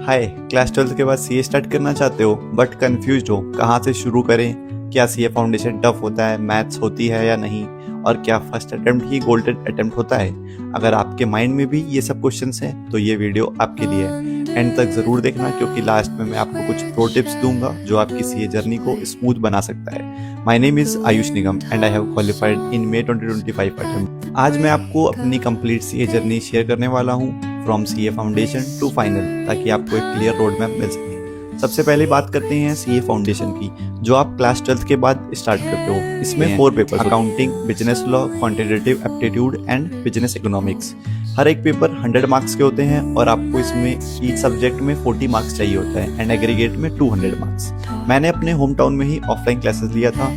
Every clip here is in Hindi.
हाय, क्लास 12th के बाद सीए स्टार्ट करना चाहते हो बट कंफ्यूज्ड हो कहाँ से शुरू करें। क्या सीए फाउंडेशन टफ होता है, मैथ्स होती है या नहीं, और क्या फर्स्ट अटेम्प्ट ही गोल्डन अटेम्प्ट होता है। अगर आपके माइंड में भी ये सब क्वेश्चंस हैं तो ये वीडियो आपके लिए है। एंड तक ज़रूर देखना क्योंकि लास्ट में मैं आपको कुछ प्रो टिप्स दूंगा जो आपकी सीए जर्नी को स्मूथ बना सकता है। My name is Ayush Nigam and I have qualified in may 2025 attempt. आज मैं आपको अपनी कंप्लीट सीए जर्नी शेयर करने वाला हूँ from CA foundation to final, ताकि आपको एक क्लियर रोड मैप मिल सके। सबसे पहले बात करते हैं सीए फाउंडेशन की, जो आप क्लास 12th के बाद स्टार्ट करते हो। इसमें 4 paper, accounting, business law, quantitative aptitude and business economics. हर एक पेपर 100 मार्क्स के होते हैं और आपको इसमें ईच सब्जेक्ट में 40 मार्क्स चाहिए होता है एंड एग्रीगेट में 200 मार्क्स। मैंने अपने होम टाउन में ही ऑफलाइन क्लासेस लिया था,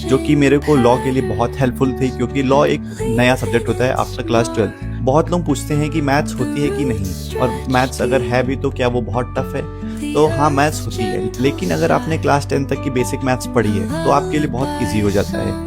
जो कि मेरे को लॉ के लिए बहुत हेल्पफुल थी, क्योंकि लॉ एक नया सब्जेक्ट होता है आफ्टर क्लास 12th। बहुत लोग पूछते हैं कि मैथ्स होती है कि नहीं, और मैथ्स अगर है भी तो क्या वो बहुत टफ है। तो हाँ, मैथ्स होती है, लेकिन अगर आपने क्लास 10 तक की बेसिक मैथ्स पढ़ी है तो आपके लिए बहुत इजी हो जाता है।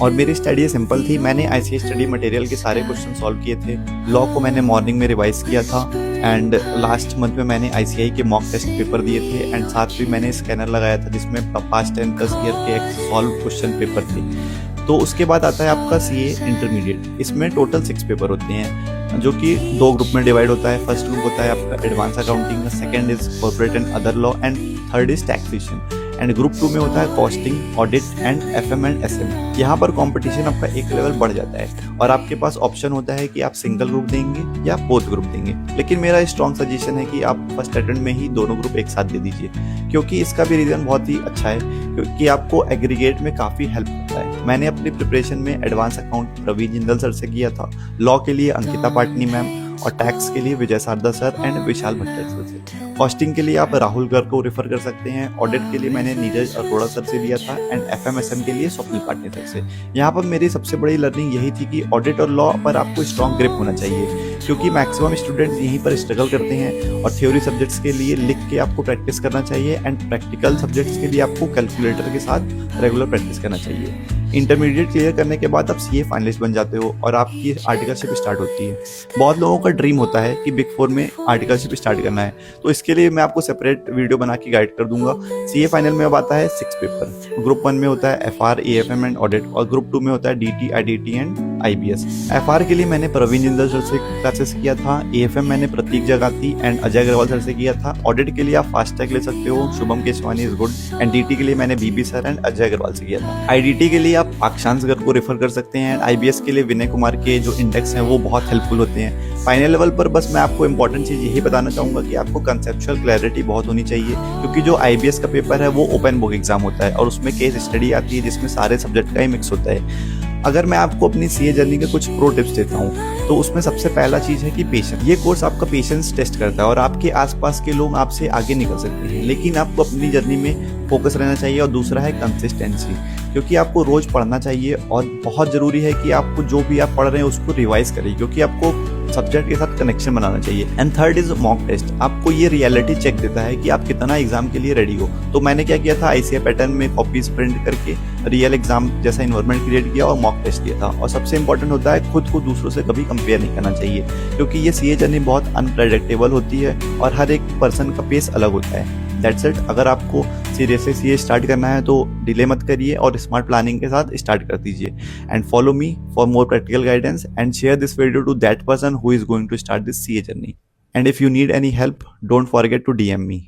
और मेरी स्टडी सिंपल थी। मैंने आईसीए स्टडी मटेरियल के सारे क्वेश्चन सॉल्व किए थे। लॉ को मैंने मॉर्निंग में रिवाइज किया था एंड लास्ट मंथ में मैंने आईसीआई के मॉक टेस्ट पेपर दिए थे एंड साथ ही मैंने स्कैनर लगाया था जिसमें पास्ट 10+ ईयर के सॉल्व क्वेश्चन पेपर थे। तो उसके बाद आता है आपका सीए इंटरमीडिएट। इसमें टोटल 6 पेपर होते हैं, जो कि 2 ग्रुप में डिवाइड होता है। फर्स्ट ग्रुप होता है आपका advance accounting, second is corporate and other law and third is taxation. And group 2 में होता है costing, audit and FM and SM. यहाँ पर कंपटीशन आपका एक लेवल बढ़ जाता है और आपके पास ऑप्शन होता है कि आप सिंगल ग्रुप देंगे या बोथ ग्रुप देंगे। लेकिन मेरा स्ट्रॉन्ग सजेशन है कि आप फर्स्ट अटेम्प्ट में ही दोनों ग्रुप एक साथ दे दीजिए, क्योंकि इसका भी रीजन बहुत ही अच्छा है, क्योंकि आपको एग्रीगेट में काफ़ी हेल्प करता है। मैंने अपनी प्रिपरेशन में advance account Praveen Jindal sir से किया था, लॉ के लिए अंकिता पाटनी मैम, और टैक्स के लिए Vijay Sarda sir and Vishal Bhattar sir से। कॉस्टिंग के लिए आप राहुल गर्ग को रेफर कर सकते हैं। ऑडिट के लिए मैंने नीरज अरोड़ा सर से लिया था एंड एफएमएसएम के लिए स्वप्निल पाटनी सर से। यहाँ पर मेरी सबसे बड़ी लर्निंग यही थी कि ऑडिट और लॉ पर आपको स्ट्रॉन्ग ग्रिप होना चाहिए, क्योंकि मैक्सिमम स्टूडेंट्स यहीं पर स्ट्रगल करते हैं। और थ्योरी सब्जेक्ट्स के लिए लिख के आपको प्रैक्टिस करना चाहिए एंड प्रैक्टिकल सब्जेक्ट्स के लिए आपको कैलकुलेटर के साथ रेगुलर प्रैक्टिस करना चाहिए। इंटरमीडिएट क्लियर करने के बाद आप सीए फाइनलिस्ट बन जाते हो और आपकी आर्टिकलशिप स्टार्ट होती है। बहुत लोगों का ड्रीम होता है कि बिग 4 में आर्टिकलशिप स्टार्ट करना है, तो इसके लिए मैं आपको सेपरेट वीडियो बना के गाइड कर दूंगा। सीए फाइनल में अब आता है 6 पेपर। ग्रुप 1 में होता है एफआर, एएफएम एंड ऑडिट, और ग्रुप 2 में होता है DT, IDT and IBS. FR के लिए मैंने प्रवीण जिंदल सर से क्लासेस किया था, एएफएम मैंने प्रतीक जगाती एंड अजय अग्रवाल सर से किया था। ऑडिट के लिए आप फास्टैग ले सकते हो, Shubham Keswani is good, and DT के लिए मैंने BB sir and Ajay Agarwal से किया था। आईडीटी के लिए आप अक्षांश गर्ग को रेफर कर सकते हैं एंड आईबीएस के लिए विनय कुमार के जो इंडेक्स हैं वो बहुत हेल्पफुल होते हैं। फाइनल लेवल पर बस मैं आपको इंपॉर्टेंट चीज़ यही बताना चाहूँगा कि आपको कंसेप्चुअल क्लैरिटी बहुत होनी चाहिए, क्योंकि जो आईबीएस का पेपर है वो ओपन बुक एग्जाम होता है और उसमें केस स्टडी आती है जिसमें सारे सब्जेक्ट का ही मिक्स होता है। अगर मैं आपको अपनी सीए जर्नी के कुछ प्रो टिप्स देता हूँ तो उसमें सबसे पहला चीज़ है कि पेशेंस। ये कोर्स आपका पेशेंस टेस्ट करता है और आपके आसपास के लोग आपसे आगे निकल सकते हैं, लेकिन आपको अपनी जर्नी में फोकस रहना चाहिए। और दूसरा है कंसिस्टेंसी, क्योंकि आपको रोज पढ़ना चाहिए और बहुत ज़रूरी है कि आपको जो भी आप पढ़ रहे हैं उसको रिवाइज करिए, क्योंकि आपको सब्जेक्ट के साथ कनेक्शन बनाना चाहिए। And third is mock test. आपको ये रियलिटी चेक देता है कि आप कितना एग्जाम के लिए रेडी हो। तो मैंने क्या किया था, आईसीए पैटर्न में कॉपीज प्रिंट करके रियल एग्जाम जैसा इन्वायरमेंट क्रिएट किया और मॉक टेस्ट दिया था। और सबसे इंपॉर्टेंट होता है खुद को दूसरों से कभी कंपेयर नहीं करना चाहिए, क्योंकि ये सीए जर्नी बहुत अनप्रेडिक्टेबल होती है और हर एक पर्सन का पेस अलग होता है। That's it. अगर आपको सीरियसली सीए स्टार्ट करना है तो डिले मत करिए और स्मार्ट प्लानिंग के साथ स्टार्ट कर दीजिए। And follow me for more practical guidance and share this video to that person who is going to start this CA journey. And if you need any help, don't forget to DM me.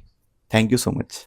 Thank you so much.